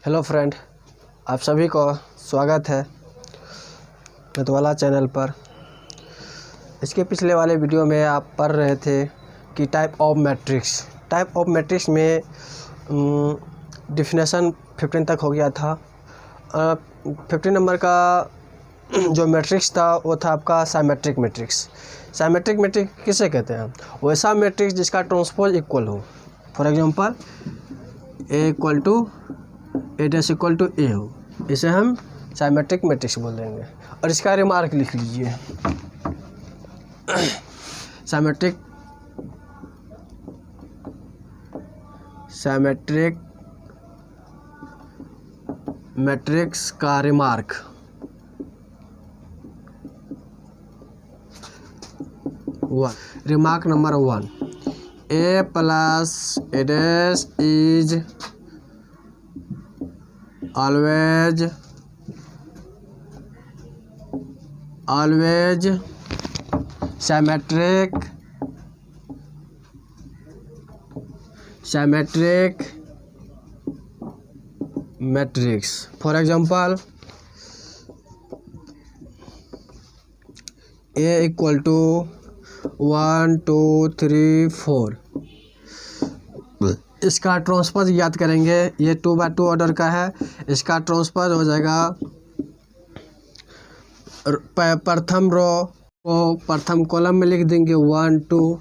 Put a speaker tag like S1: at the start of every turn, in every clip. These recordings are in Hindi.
S1: हेलो फ्रेंड, आप सभी को स्वागत है मतवाला चैनल पर। इसके पिछले वाले वीडियो में आप पढ़ रहे थे कि टाइप ऑफ मैट्रिक्स में डिफिनेशन 15 तक हो गया था। 15 नंबर का जो मैट्रिक्स था वो था आपका साइमेट्रिक मैट्रिक्स। साइमेट्रिक मैट्रिक्स किसे कहते हैं? वैसा मैट्रिक्स जिसका ट्रांसपोज इक्वल हो। For example A equal to A dash equal to A हो, इसे हम साइमेट्रिक मैट्रिक्स बोल देंगे। और इसका रिमार्क लिख लीजिए। साइमेट्रिक मैट्रिक्स का remark remark number 1, A plus A dash is always symmetric matrix. For example, A equal to 1 2 3 4। इसका ट्रांसपोज याद करेंगे। ये 2x2 ऑर्डर का है। इसका ट्रांसपोज हो जाएगा, प्रथम रो को प्रथम कॉलम में लिख देंगे 1 2,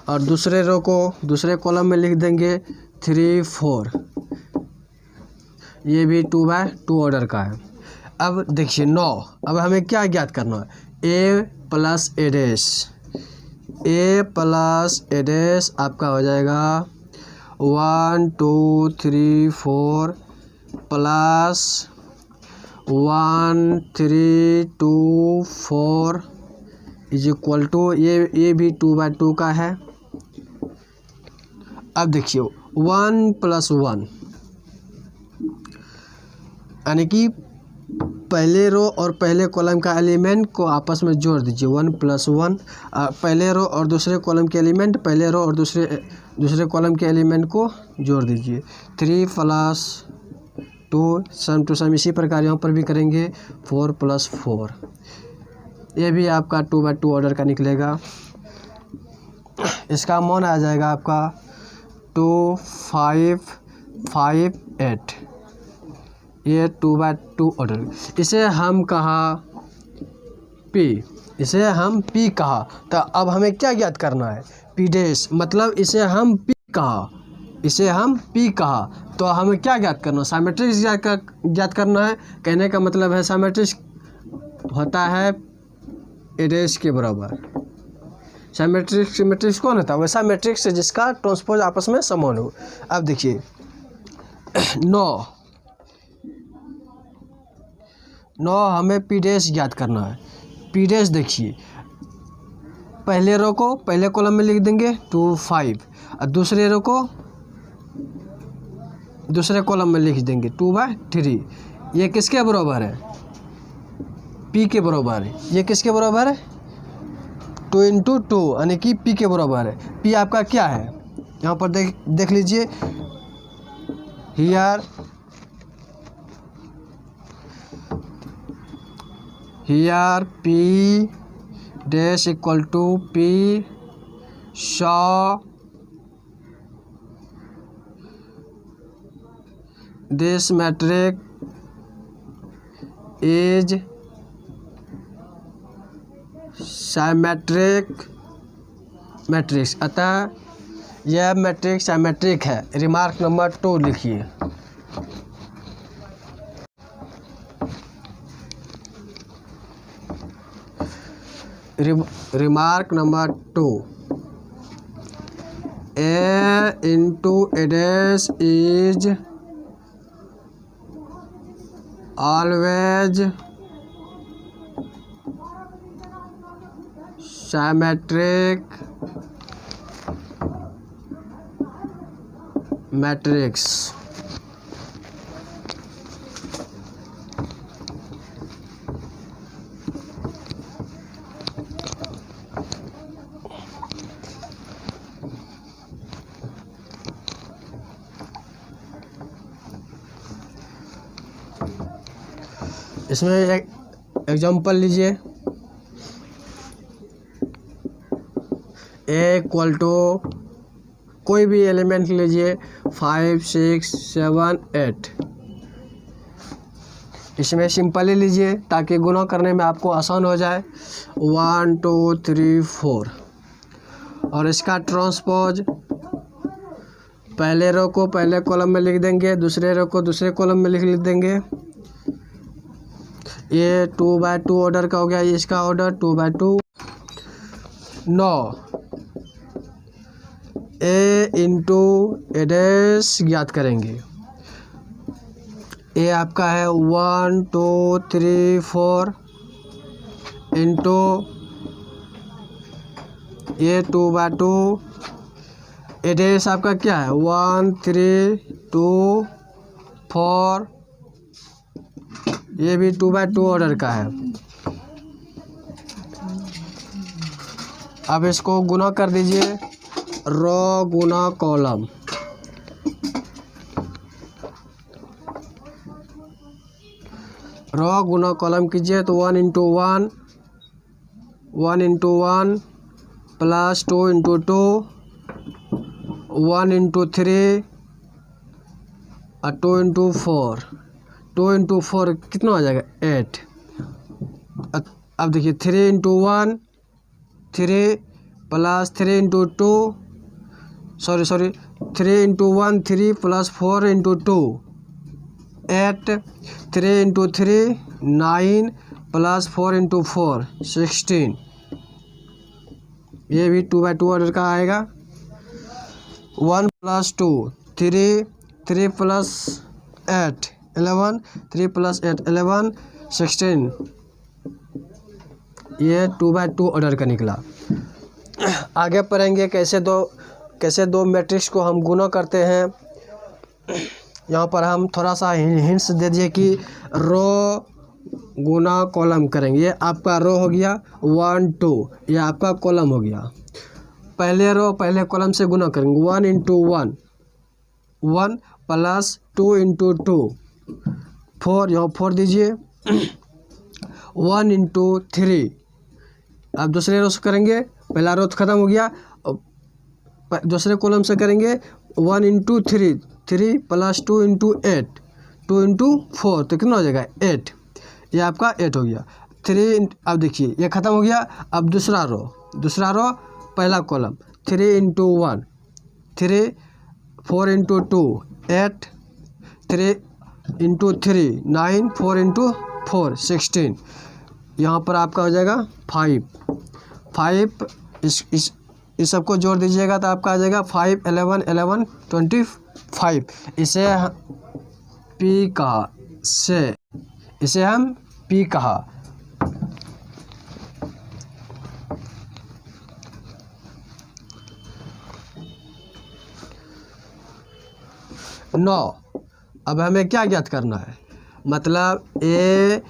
S1: और दूसरे रो को दूसरे कॉलम में लिख देंगे 3 4। ये भी 2x2 ऑर्डर का है। अब देखिए 9। अब हमें क्या ज्ञात करना है? ए प्लस ए डैश आपका हो जाएगा 1 2 3 4 प्लस 1 3 2 4 इज इक्वल टू ये भी 2x2 का है। अब देखिए 1 + 1 यानी कि पहले रो और पहले कॉलम का एलिमेंट को आपस में जोड़ दीजिए। 1 + 1 पहले रो और दूसरे कॉलम के एलिमेंट, पहले रो और दूसरे कॉलम के एलिमेंट को जोड़ दीजिए। 3 + 2 सम टू सम, इसी प्रकार यहाँ पर भी करेंगे 4 + 4। ये भी आपका 2x2 ऑर्डर का निकलेगा। इसका मान आ जाएगा आपका 2 5 5 8। ये 2x2 ऑर्डर। इसे हम कहा P कहा। तो अब हमें क्या ज्ञात करना है? P डैश, मतलब इसे हम P कहा। तो हमें क्या ज्ञात करना है? साइमेट्रिक्स ज्ञात करना है। कहने का मतलब है साइमेट्रिक्स होता है ए डैश के बराबर। मैट्रिक्स कौन होता है? वैसा मैट्रिक्स जिसका ट्रांसपोज आपस में समान हो। अब देखिए 9 हमें P डैश ज्ञात करना है। P डैश देखिए, पहले रो को पहले कॉलम में लिख देंगे 2 5, और दूसरे रो को दूसरे कॉलम में लिख देंगे 2/3। ये किसके बराबर है? P के बराबर है। ये किसके बराबर है? 2 × 2 यानी कि P के बराबर है। P आपका क्या है? यहाँ पर देख लीजिए। Here P dash equal to P show this matrix is symmetric matrix। अतः यह मैट्रिक्स साइमेट्रिक है। रिमार्क नंबर 2 लिखिए। Remark number 2, A × A dash is always symmetric matrix। इसमें एक एग्जांपल लीजिए, ए इक्वल टू कोई भी एलिमेंट लीजिए 5, 6, 7, 8। इसमें सिंपली लीजिए ताकि गुणा करने में आपको आसान हो जाए। 1, 2, 3, 4 और इसका ट्रांसपोज पहले रो को पहले कॉलम में लिख देंगे, दूसरे रो को दूसरे कॉलम में लिख देंगे। ये 2/2 ऑर्डर का हो गया, ये इसका ऑर्डर 2/2। 9 ए इंटू ए डैश ज्ञात करेंगे। ए आपका है 1, 2, 3, 4 इंटू ये 2/2। ए डैश आपका क्या है 1, 3, 2, 4, ये भी 2/2 ऑर्डर का है। अब इसको गुना कर दीजिए, रो गुना कॉलम। रो गुना कॉलम कीजिए तो 1 into 1, 1 into 1 plus 2 into 2, 1 into 3 और 2 इंटू 4। 2 इंटू 4 कितना हो जाएगा 8। अब देखिए 3 into 1 3 plus 3 into 2 sorry 3 into 1 3 plus 4 into 2 8। 3 into 3 9 plus 4 into 4 16। ये भी 2/2 ऑर्डर का आएगा। 1 प्लस 2 3 3 प्लस 8 11 3 प्लस 8 11 16। ये 2/2 ऑर्डर का निकला। आगे पढ़ेंगे कैसे दो मैट्रिक्स को हम गुना करते हैं। यहाँ पर हम थोड़ा सा हिंट्स दे दिए कि रो गुना कॉलम करेंगे। ये आपका रो हो गया 1 2, ये आपका कॉलम हो गया। पहले रो पहले कॉलम से गुना करेंगे 1 इंटू 1 1 प्लस 2 इंटू 2 4, यहाँ 4 दीजिए। 1 इंटू 3, अब दूसरे रो से करेंगे, पहला रो खत्म हो गया, दूसरे कॉलम से करेंगे 1 इंटू 3 3 प्लस 2 इंटू 8 2 इंटू 4 तो कितना हो जाएगा 8। ये आपका 8 हो गया। 3 अब देखिए ये ख़त्म हो गया। अब दूसरा रो पहला column 3 into 1 3 4 into 2 8 3 into 3 9 4 into 4 16। यहाँ पर आपका हो जाएगा 5। इस सबको जोड़ दीजिएगा तो आपका आ जाएगा 5 11 11 25। इसे हम पी कहा। नौ। अब हमें क्या ज्ञात करना है, मतलब ए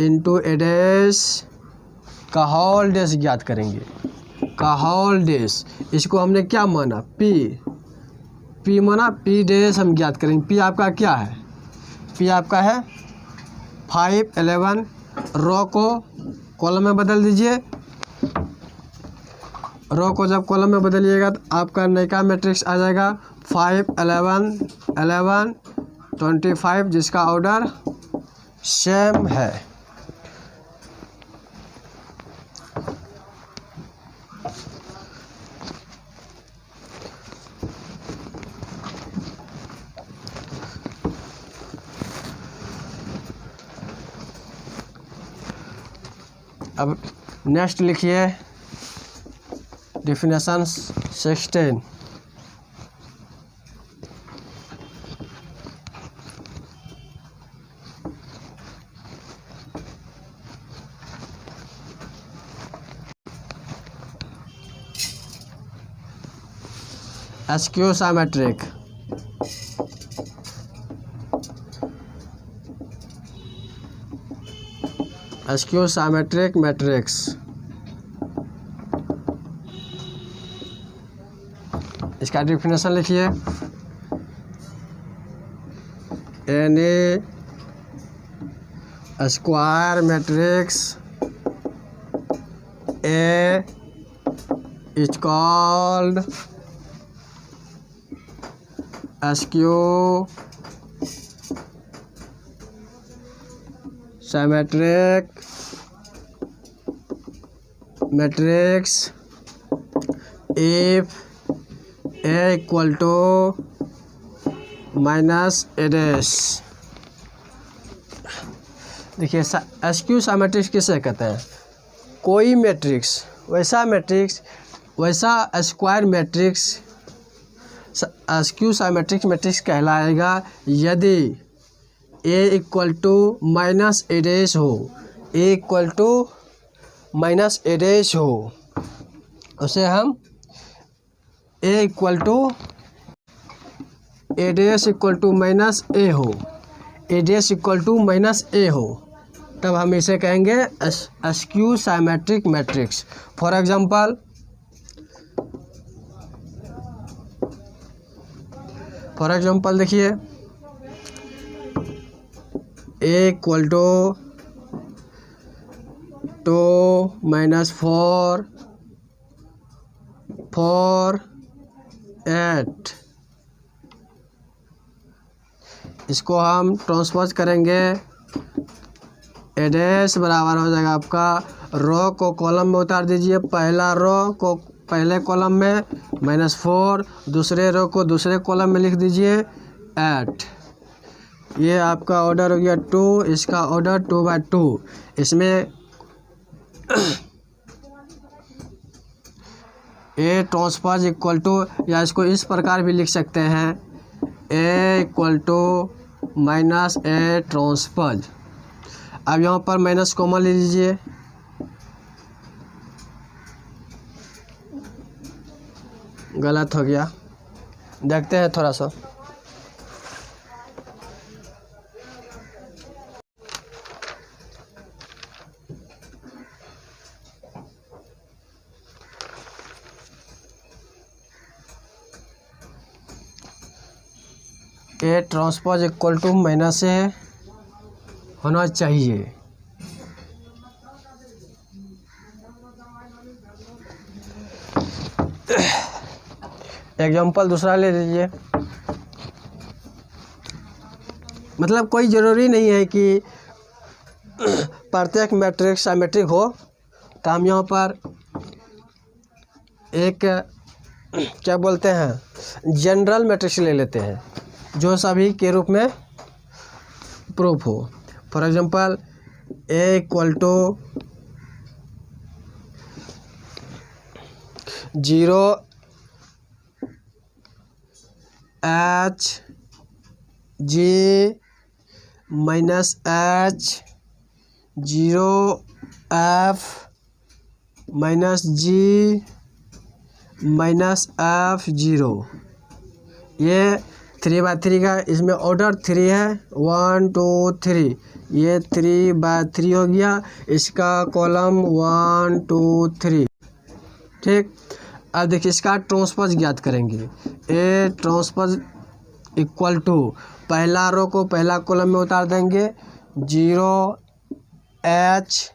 S1: इंटू ए डैश का होल डैश ज्ञात करेंगे। का होल डैश, इसको हमने क्या माना पी माना, पी डैश हम ज्ञात करेंगे। पी आपका क्या है, पी आपका है 5 11। रो को कॉलम में बदल दीजिए। रो को जब कॉलम में बदलिएगा तो आपका नया मैट्रिक्स आ जाएगा 5 11 11 25, जिसका ऑर्डर सेम है। अब नेक्स्ट लिखिए डेफिनेशन 16। स्क्यूसाइमेट्रिक। स्क्यूसाइमेट्रिक मैट्रिक्स। इसका डेफिनेशन लिखिए N E square matrix A is called skew symmetric matrix if A equal to minus A dash. देखिए स्क्यू साइमेट्रिक्स किसे कहते हैं? कोई मैट्रिक्स वैसा square matrix skew symmetric matrix कहलाएगा यदि A equal to minus A dash हो, A equal to minus A dash हो, उसे हम A equal to A dash equal to minus A हो, A dash equal to minus A हो, तब हम इसे कहेंगे skew symmetric matrix. For example देखिए A इक्वल टू 2 माइनस 4 8, इसको हम ट्रांसपोज करेंगे। A डैश बराबर हो जाएगा आपका, रो को कॉलम में उतार दीजिए, पहला रो को पहले कॉलम में -4, दूसरे रो को दूसरे कॉलम में लिख दीजिए 8। ये आपका ऑर्डर हो गया 2, इसका ऑर्डर 2/2। इसमें A ट्रांसपोज इक्वल टू, या इसको इस प्रकार भी लिख सकते हैं A equal to minus A transpose. अब यहाँ पर माइनस कॉमन ले लीजिए, गलत हो गया, देखते हैं थोड़ा सा। A transpose equal to minus A होना चाहिए। एग्जाम्पल दूसरा ले लीजिए। मतलब कोई ज़रूरी नहीं है कि प्रत्येक मैट्रिक्स साइमेट्रिक हो, तो हम यहाँ पर एक क्या बोलते हैं जनरल मैट्रिक्स ले लेते हैं जो सभी के रूप में प्रूफ हो। For example A equal to 0 H G minus H 0 F minus G minus F 0। ये 3/3 का, इसमें ऑर्डर 3 है, 1 2 3, ये 3/3 हो गया, इसका कॉलम 1 2 3। ठीक, अब देखिए इसका ट्रांसपोज ज्ञात करेंगे। A ट्रांसपोज इक्वल टू, पहला रो को पहला कॉलम में उतार देंगे 0 H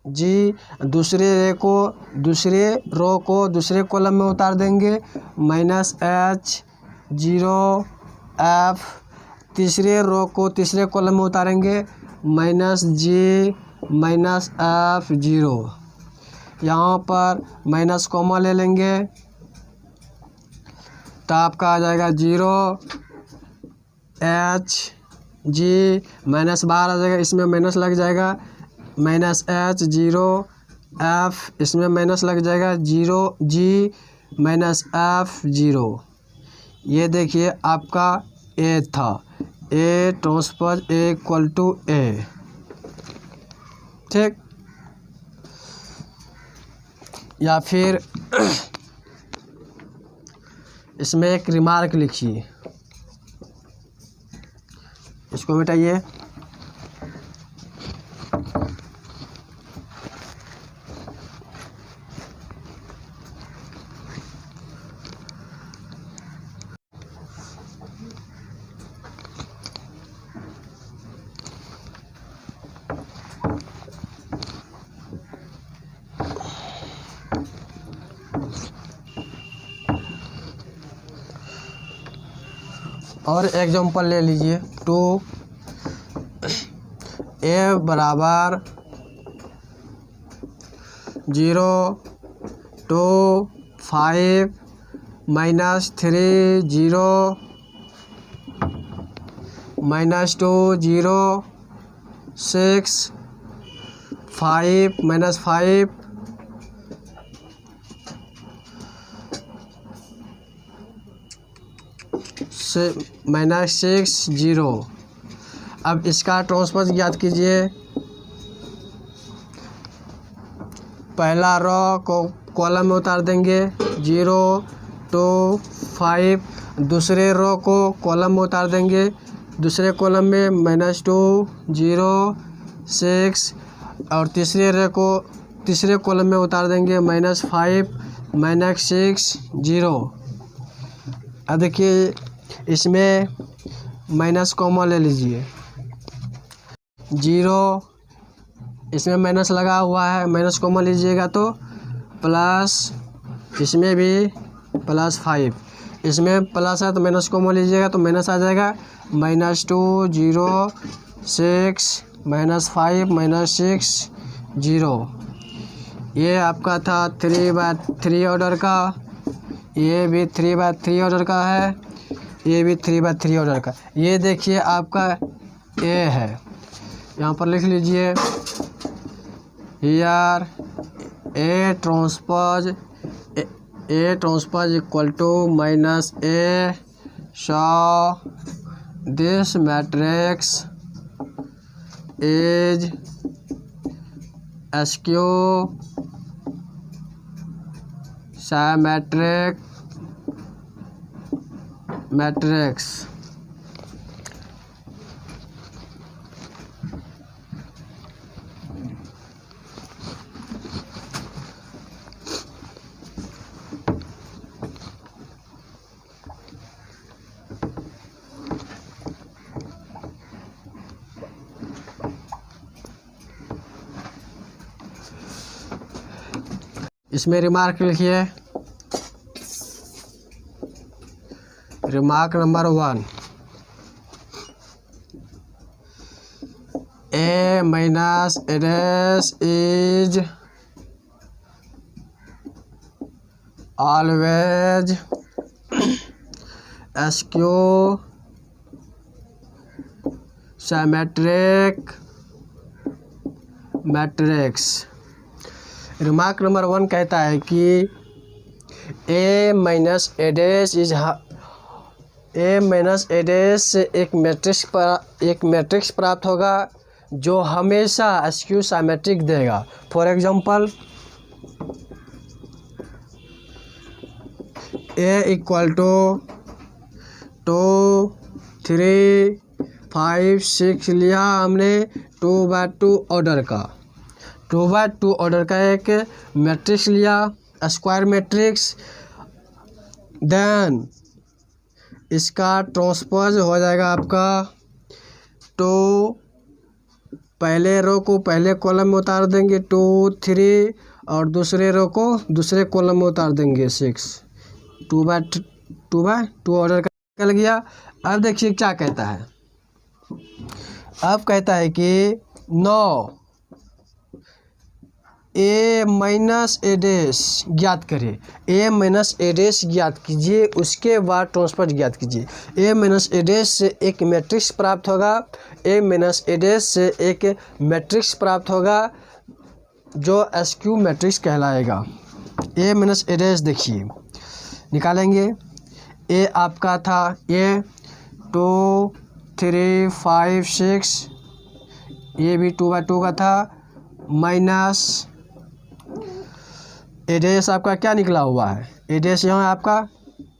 S1: G, दूसरे रो को दूसरे कॉलम में उतार देंगे माइनस H 0 F, तीसरे रो को तीसरे कॉलम में उतारेंगे माइनस G माइनस F 0। यहाँ पर माइनस कॉमा ले लेंगे तो आपका आ जाएगा 0 H G, माइनस बाहर आ जाएगा, इसमें माइनस लग जाएगा, माइनस H 0 F, इसमें माइनस लग जाएगा 0 G माइनस F 0। ये देखिए आपका A था, A transpose A equal to A। ठीक, या फिर इसमें एक रिमार्क लिखिए, इसको मिटाइए। और एग्जांपल ले लीजिए 2 a बराबर 0 2 5 -3 0 -2 0 6 5 -5 -6 0। अब इसका ट्रांसपोज ज्ञात कीजिए। पहला रो को कॉलम में उतार देंगे 0 2 5, दूसरे रो को कॉलम में उतार देंगे, दूसरे कॉलम में -2 0 6 और तीसरे कॉलम में उतार देंगे -5 -6 0। अब देखिए इसमें माइनस कॉमन ले लीजिए 0, इसमें माइनस लगा हुआ है, माइनस कॉमन लीजिएगा तो प्लस, इसमें भी +5, इसमें प्लस है तो माइनस कॉमन लीजिएगा तो माइनस आ जाएगा -2 0 6 -5 -6 0। ये आपका था 3/3 ऑर्डर का, ये भी 3/3 ऑर्डर का है, ये भी 3/3 ऑर्डर का। ये देखिए आपका ए है, यहाँ पर लिख लीजिए here A transpose equal to -A, so this matrix is skew symmetric matrix। इसमें रिमार्क लिखिए, remark number 1, A minus A dash is always skew symmetric matrix। Remark number 1 कहता है कि A minus A dash is A minus A dash से एक मैट्रिक्स प्राप्त होगा जो हमेशा स्क्यू सिमेट्रिक देगा। For example A equal to 2 3 5 6 लिया हमने 2/2 ऑर्डर का, 2/2 ऑर्डर का एक मैट्रिक्स लिया, स्क्वायर मैट्रिक्स। देन इसका ट्रांसपोज हो जाएगा आपका, तो पहले रो को पहले कॉलम में उतार देंगे 2 3 और दूसरे रो को दूसरे कॉलम में उतार देंगे 6, 2/2 ऑर्डर का निकल गया। अब देखिए क्या कहता है, अब कहता है कि 9 A माइनस A डैश ज्ञात करें, A माइनस A डैश ज्ञात कीजिए, उसके बाद ट्रांसपोज ज्ञात कीजिए। A माइनस A डैश से एक मैट्रिक्स प्राप्त होगा, A माइनस A डैश से एक मैट्रिक्स प्राप्त होगा जो स्क्यू मैट्रिक्स कहलाएगा। A माइनस A डैश देखिए निकालेंगे, A आपका था A 2 3 5 6, ये भी 2/2 का था, माइनस A डैश आपका क्या निकला हुआ है, A डैश यहाँ आपका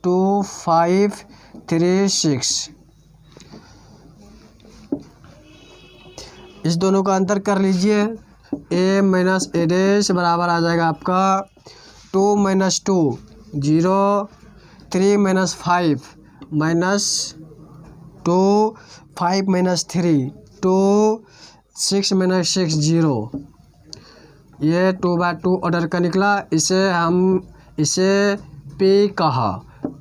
S1: 2 5 3 6। इस दोनों का अंतर कर लीजिए, A माइनस A डैश बराबर आ जाएगा आपका 2 - 2 0 3 - 5 -2 5 - 3 2 6 - 6 0। ये 2/2 ऑर्डर का निकला, इसे P कहा।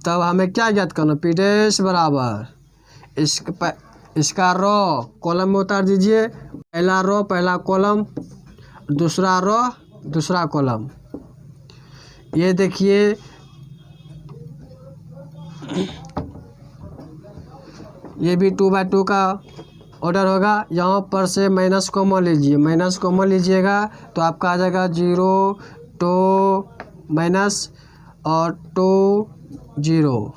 S1: तब हमें क्या ज्ञात करना, P डैश बराबर इसका रो कॉलम में उतार दीजिए, पहला रो पहला कॉलम, दूसरा रो दूसरा कॉलम। ये देखिए ये भी 2 बाय 2 का ऑर्डर होगा। यहाँ पर से माइनस कॉमन लीजिए, माइनस कॉमन लीजिएगा तो आपका आ जाएगा 0 2 माइनस और 2 0।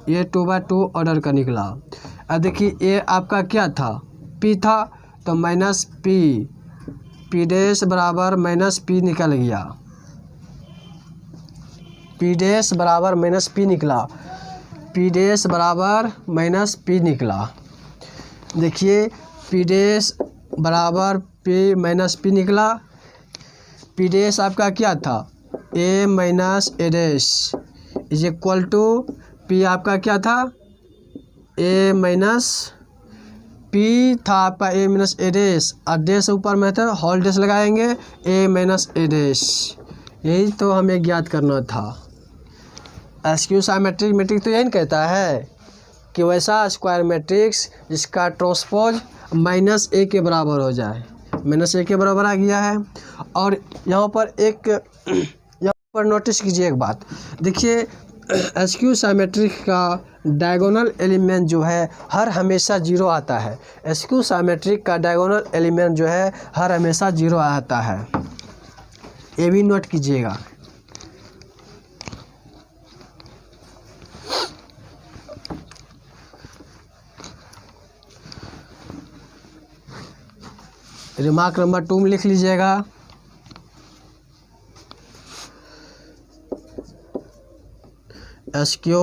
S1: ये 2 बाय 2 ऑर्डर का निकला। अब देखिए ये आपका क्या था, P था, तो माइनस P डैश बराबर माइनस P निकल गया, P डैश बराबर माइनस P निकला, P डैश बराबर माइनस P निकला। देखिए P डैश बराबर P माइनस P निकला। P डैश आपका क्या था, A minus A dash is equal to P आपका क्या था, A माइनस P था आपका A माइनस A डैश, और डैश ऊपर में था, होल डैश लगाएंगे A माइनस A डैश। यही तो हमें ज्ञात करना था। एसक्यू साइमेट्रिक मैट्रिक्स तो यही कहता है कि वैसा स्क्वायर मैट्रिक्स जिसका ट्रांसपोज माइनस A के बराबर हो जाए। माइनस A के बराबर आ गया है। और यहाँ पर नोटिस कीजिए एक बात, देखिए एसक्यू साइमेट्रिक का डायगोनल एलिमेंट जो है हर हमेशा 0 आता है। एसक्यू साइमेट्रिक का डायगोनल एलिमेंट जो है हर हमेशा 0 आता है, ये भी नोट कीजिएगा। रिमार्क नंबर 2 में लिख लीजिएगा, एसक्यू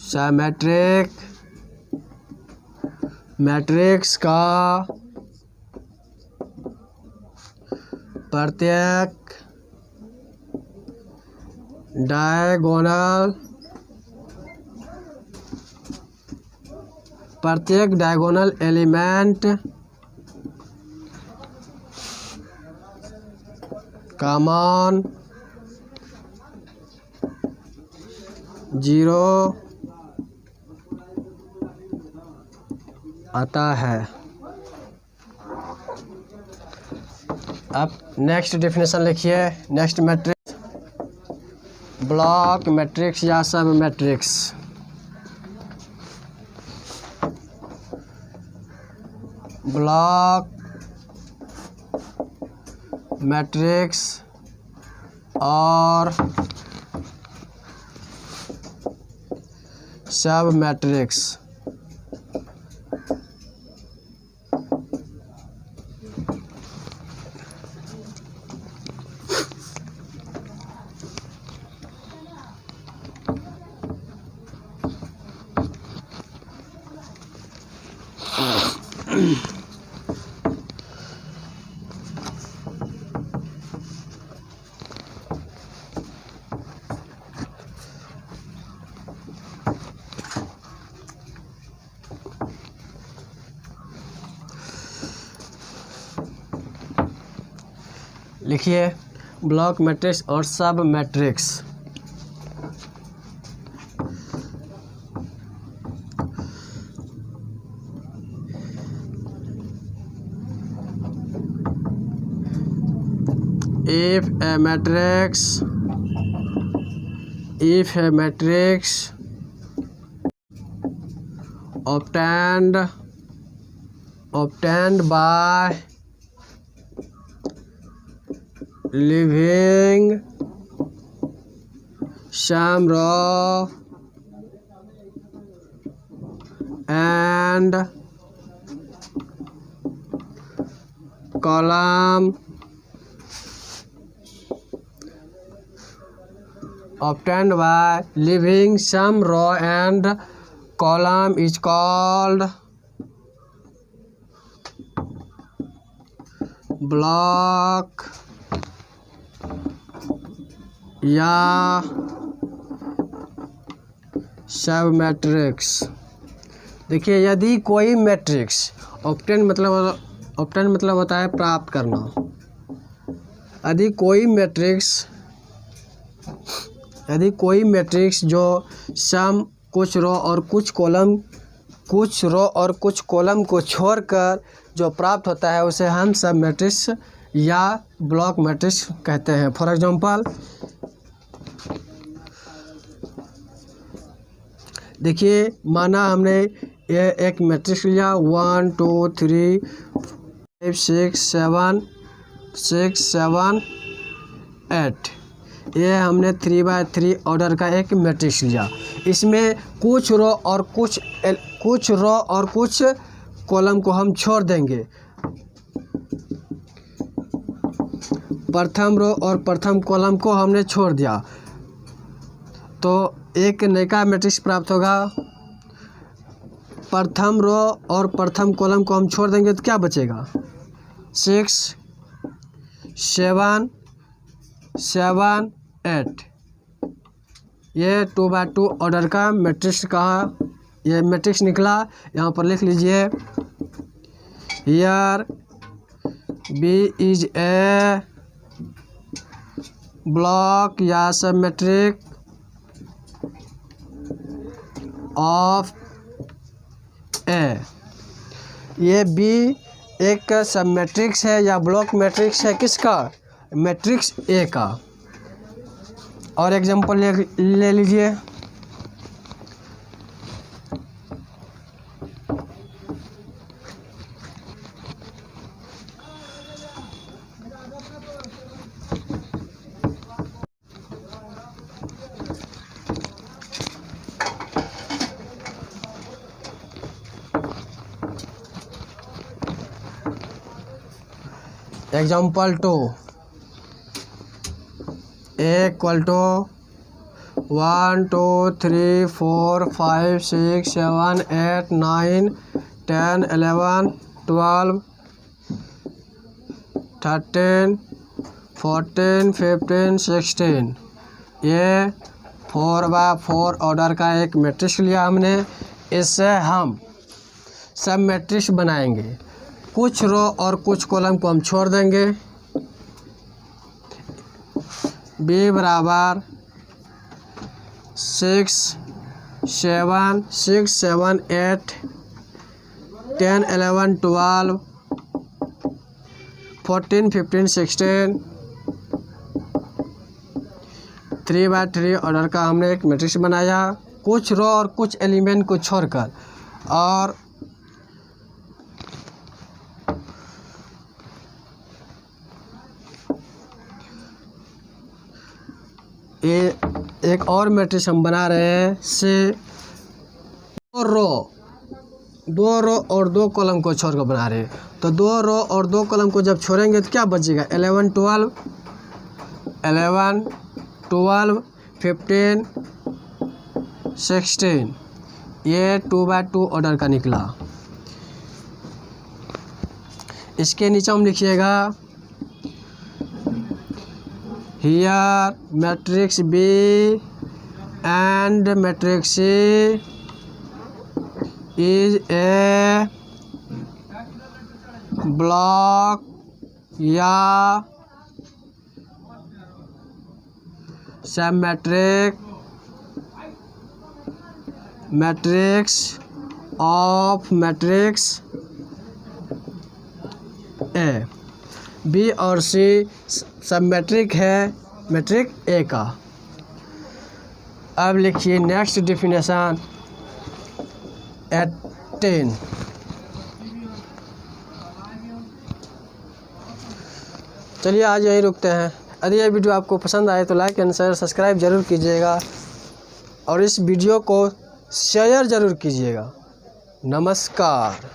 S1: साइमेट्रिक मैट्रिक्स का प्रत्येक डायगोनल एलिमेंट का मान 0 आता है। अब नेक्स्ट डेफिनेशन लिखिए। नेक्स्ट मैट्रिक्स ब्लॉक मैट्रिक्स या सब मैट्रिक्स। ब्लॉक मैट्रिक्स और सब मैट्रिक्स। लिखिए ब्लॉक मैट्रिक्स और सब matrix. If a matrix obtained by leaving some row and column obtained by leaving some row and column is called block या सब मैट्रिक्स। देखिए यदि कोई मैट्रिक्स ऑब्टेन मतलब होता है प्राप्त करना। यदि कोई मैट्रिक्स यदि कोई मैट्रिक्स जो सम कुछ रो और कुछ कॉलम को छोड़कर जो प्राप्त होता है उसे हम सब मैट्रिक्स या ब्लॉक मैट्रिक्स कहते हैं। फॉर एग्जांपल देखिए, माना हमने ये एक मैट्रिक्स लिया 1 2 3 5 6 7 8। ये हमने 3x3 ऑर्डर का एक मैट्रिक्स लिया। इसमें कुछ रो और कुछ कॉलम को हम छोड़ देंगे। प्रथम रो और प्रथम कॉलम को हमने छोड़ दिया तो एक नया मैट्रिक्स प्राप्त होगा। प्रथम रो और प्रथम कॉलम को हम छोड़ देंगे तो क्या बचेगा? 6 7 7 8। ये 2x2 ऑर्डर का मैट्रिक्स ये मैट्रिक्स निकला। यहाँ पर लिख लीजिए, here B is a block या सब मैट्रिक ऑफ ए। ये बी एक सब मैट्रिक्स है या ब्लॉक मैट्रिक्स है किसका? मैट्रिक्स ए का। और एग्जांपल ले लीजिए, एग्जांपल 2 इक्वल टू 1 2 3 4 5 6 7 8 9 10 11 12 13 14 15 16। ये 4x4 ऑर्डर का एक मैट्रिक्स लिया हमने। इससे हम सब मैट्रिक्स बनाएंगे। कुछ रो और कुछ कॉलम को हम छोड़ देंगे। b बराबर 6 7 8 10 11 12 14 15 16। 3x3 ऑर्डर का हमने एक मैट्रिक्स बनाया कुछ रो और कुछ एलिमेंट को छोड़कर। और ये एक और मैट्रिक्स हम बना रहे हैं से दो रो और 2 कॉलम को छोड़कर बना रहे हैं। तो 2 रो और 2 कॉलम को जब छोड़ेंगे तो क्या बचेगा? 11 12 15 16। ये 2x2 ऑर्डर का निकला। इसके नीचे हम लिखिएगा, here matrix B and matrix C is a block या sub matrix of matrix A. B और सी सब मैट्रिक है मैट्रिक ए का। अब लिखिए नेक्स्ट डेफिनेशन 18। चलिए आज यहीं रुकते हैं। यदि यह वीडियो आपको पसंद आए तो लाइक एंड शेयर सब्सक्राइब ज़रूर कीजिएगा और इस वीडियो को शेयर ज़रूर कीजिएगा। नमस्कार।